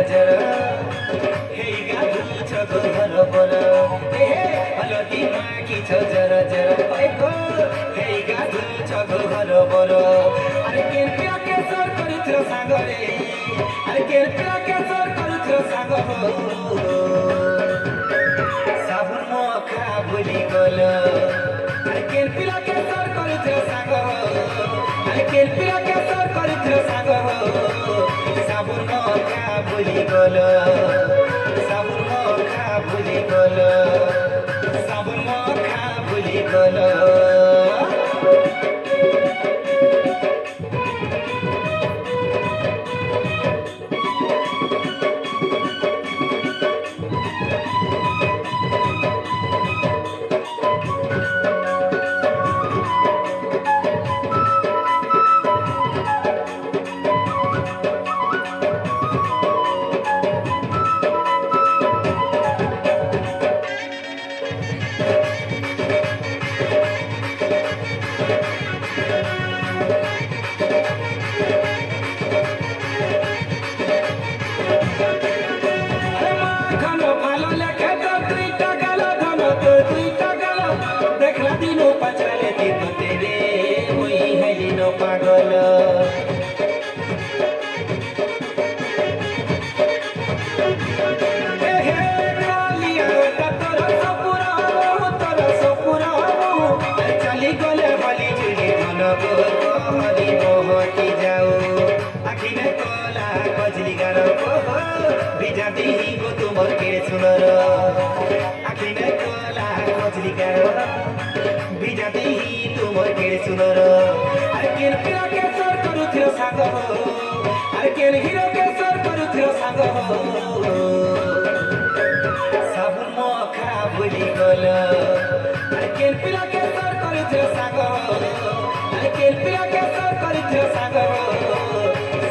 नजर हे गाधु छ घर पर हे हलदी माकी छ जरा जरा पाइको हे गाधु छ घर पर अरे केल्पिया के सर करुथ्यो सागरे अरे केल्पिया के सर करुथ्यो सागर साबुन मखा भुली गल अरे केल्पिया के सर करुथ्यो सागर अरे केल्पिया के सर करुथ्यो सागर साबुन मखा भुली गल साबुन मखा भुली गल साबुन मखा भुली गल पागल चली गले बलि जुली हरी बहती जाओ आखिर कला कजली गार भिजा दी गो तुमर के सुनर आखिर कला कजली गार भिजा दी तुमर के सुनर अरे केल पिला के सर करुथ्यो साग अरे केल हिरो के सर करुथ्यो साग साबुन मखा भुली गल अरे केल पिला के सर करुथ्यो साग अरे केल पिला के सर करुथ्यो साग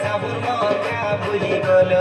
साबुन मखा भुली गल